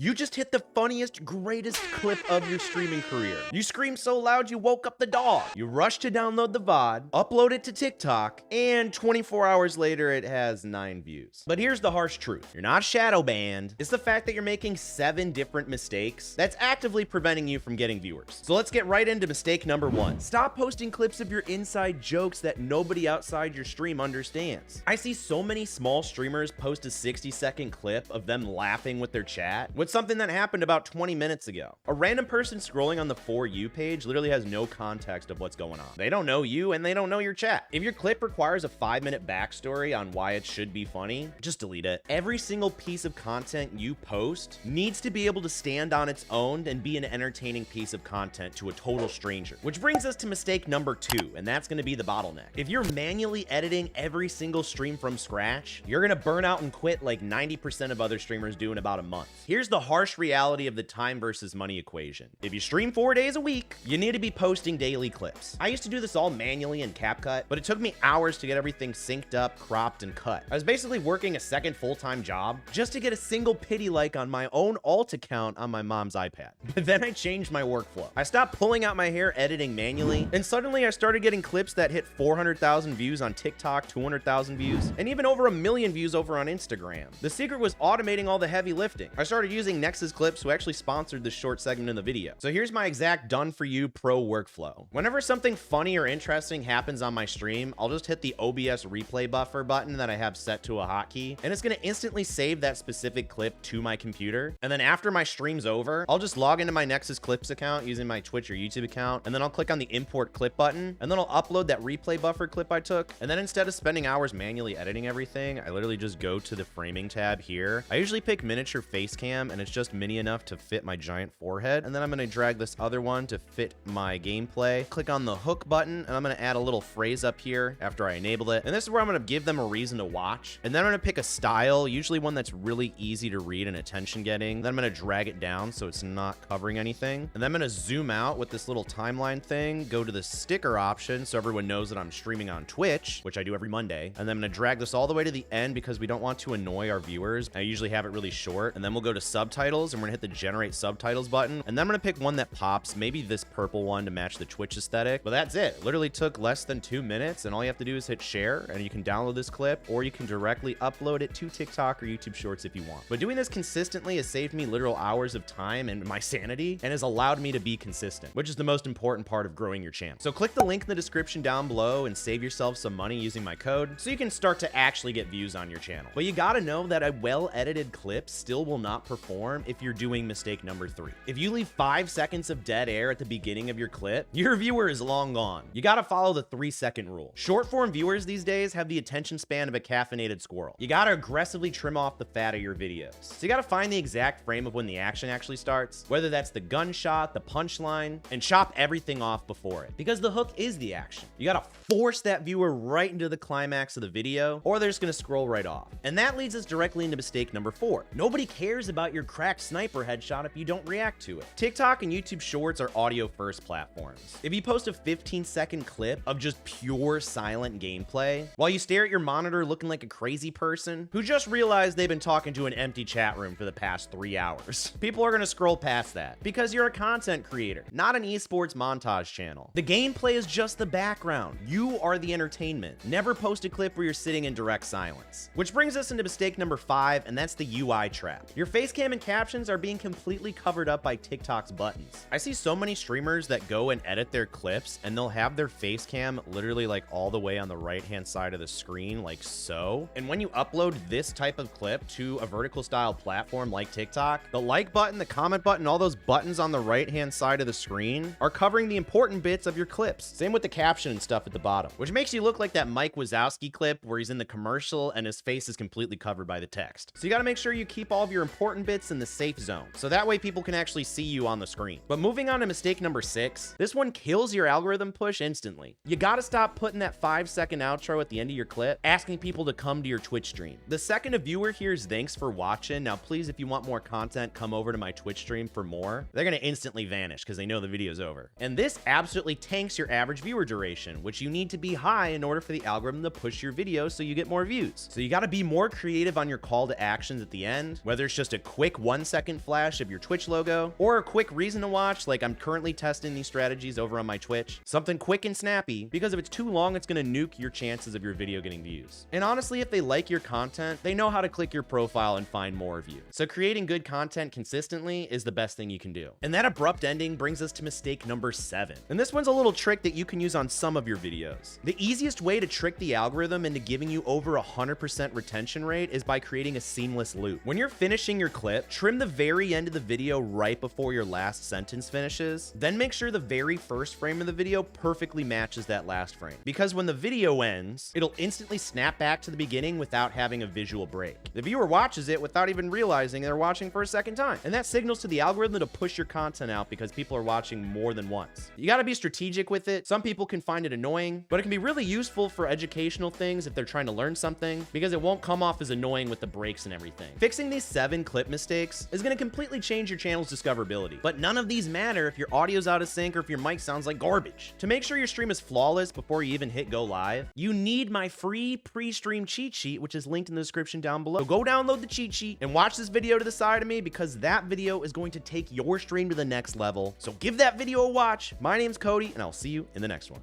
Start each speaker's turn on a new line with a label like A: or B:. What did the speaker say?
A: You just hit the funniest, greatest clip of your streaming career. You screamed so loud you woke up the dog. You rushed to download the VOD, upload it to TikTok, and 24 hours later it has 9 views. But here's the harsh truth. You're not shadow banned. It's the fact that you're making 7 different mistakes that's actively preventing you from getting viewers. So let's get right into mistake number 1. Stop posting clips of your inside jokes that nobody outside your stream understands. I see so many small streamers post a 60-second clip of them laughing with their chat with something that happened about 20 minutes ago. A random person scrolling on the For You page literally has no context of what's going on. They don't know you and they don't know your chat. If your clip requires a 5-minute backstory on why it should be funny, just delete it. Every single piece of content you post needs to be able to stand on its own and be an entertaining piece of content to a total stranger. Which brings us to mistake number 2, and that's gonna be the bottleneck. If you're manually editing every single stream from scratch, you're gonna burn out and quit like 90% of other streamers do in about a month. Here's the harsh reality of the time versus money equation. If you stream 4 days a week, you need to be posting daily clips. I used to do this all manually in CapCut, but it took me hours to get everything synced up, cropped, and cut. I was basically working a second full-time job just to get a single pity like on my own alt account on my mom's iPad. But then I changed my workflow. I stopped pulling out my hair editing manually, and suddenly I started getting clips that hit 400,000 views on TikTok, 200,000 views, and even over 1 million views over on Instagram. The secret was automating all the heavy lifting. I started using Nexus clips, who actually sponsored this short segment in the video. So here's my exact done-for-you pro workflow. Whenever something funny or interesting happens on my stream, I'll just hit the OBS replay buffer button that I have set to a hotkey, and it's gonna instantly save that specific clip to my computer. And then after my stream's over, I'll just log into my Nexus Clips account using my Twitch or YouTube account, and then I'll click on the import clip button, and then I'll upload that replay buffer clip I took. And then instead of spending hours manually editing everything, I literally just go to the framing tab here. I usually pick miniature face cam, and it's just mini enough to fit my giant forehead. And then I'm gonna drag this other one to fit my gameplay. Click on the hook button, and I'm gonna add a little phrase up here after I enable it. And this is where I'm gonna give them a reason to watch. And then I'm gonna pick a style, usually one that's really easy to read and attention getting. Then I'm gonna drag it down so it's not covering anything. And then I'm gonna zoom out with this little timeline thing, go to the sticker option so everyone knows that I'm streaming on Twitch, which I do every Monday. And then I'm gonna drag this all the way to the end because we don't want to annoy our viewers. I usually have it really short. And then we'll go to subtitles, and we're gonna hit the generate subtitles button. And then I'm gonna pick one that pops, maybe this purple one to match the Twitch aesthetic. But that's it. Literally took less than 2 minutes, and all you have to do is hit share, and you can download this clip, or you can directly upload it to TikTok or YouTube Shorts if you want. But doing this consistently has saved me literal hours of time and my sanity, and has allowed me to be consistent, which is the most important part of growing your channel. So click the link in the description down below and save yourself some money using my code so you can start to actually get views on your channel. But you gotta know that a well-edited clip still will not perform if you're doing mistake number 3. If you leave 5 seconds of dead air at the beginning of your clip, your viewer is long gone. You gotta follow the 3-second rule. Short form viewers these days have the attention span of a caffeinated squirrel. You gotta aggressively trim off the fat of your videos. So you gotta find the exact frame of when the action actually starts, whether that's the gunshot, the punchline, and chop everything off before it. Because the hook is the action. You gotta force that viewer right into the climax of the video, or they're just gonna scroll right off. And that leads us directly into mistake number 4. Nobody cares about your cracked sniper headshot if you don't react to it. TikTok and YouTube Shorts are audio first platforms. If you post a 15-second clip of just pure silent gameplay while you stare at your monitor looking like a crazy person who just realized they've been talking to an empty chat room for the past 3 hours, people are gonna scroll past that because you're a content creator, not an esports montage channel. The gameplay is just the background. You are the entertainment. Never post a clip where you're sitting in direct silence. Which brings us into mistake number 5, and that's the UI trap. Your face cam and captions are being completely covered up by TikTok's buttons. I see so many streamers that go and edit their clips, and they'll have their face cam literally like all the way on the right-hand side of the screen, like so. And when you upload this type of clip to a vertical style platform like TikTok, the like button, the comment button, all those buttons on the right-hand side of the screen are covering the important bits of your clips. Same with the caption and stuff at the bottom, which makes you look like that Mike Wazowski clip where he's in the commercial and his face is completely covered by the text. So you gotta make sure you keep all of your important bits in the safe zone, so that way people can actually see you on the screen. But moving on to mistake number 6, this one kills your algorithm push instantly. You gotta stop putting that 5-second outro at the end of your clip, asking people to come to your Twitch stream. The second a viewer hears thanks for watching, now please, if you want more content, come over to my Twitch stream for more, they're gonna instantly vanish because they know the video's over. And this absolutely tanks your average viewer duration, which you need to be high in order for the algorithm to push your video so you get more views. So you gotta be more creative on your call to actions at the end, whether it's just a quick quick 1-second flash of your Twitch logo, or a quick reason to watch, like I'm currently testing these strategies over on my Twitch. Something quick and snappy, because if it's too long, it's gonna nuke your chances of your video getting views. And honestly, if they like your content, they know how to click your profile and find more of you. So creating good content consistently is the best thing you can do. And that abrupt ending brings us to mistake number 7. And this one's a little trick that you can use on some of your videos. The easiest way to trick the algorithm into giving you over 100% retention rate is by creating a seamless loop. When you're finishing your clip, trim the very end of the video right before your last sentence finishes, then make sure the very first frame of the video perfectly matches that last frame. Because when the video ends, it'll instantly snap back to the beginning without having a visual break. The viewer watches it without even realizing they're watching for a second time. And that signals to the algorithm to push your content out because people are watching more than once. You gotta be strategic with it. Some people can find it annoying, but it can be really useful for educational things if they're trying to learn something, because it won't come off as annoying with the breaks and everything. Fixing these 7 clip mistakes is gonna completely change your channel's discoverability, but none of these matter if your audio's out of sync or if your mic sounds like garbage. To make sure your stream is flawless before you even hit go live, you need my free pre-stream cheat sheet, which is linked in the description down below. So go download the cheat sheet and watch this video to the side of me, because that video is going to take your stream to the next level. So give that video a watch. My name's Cody, and I'll see you in the next one.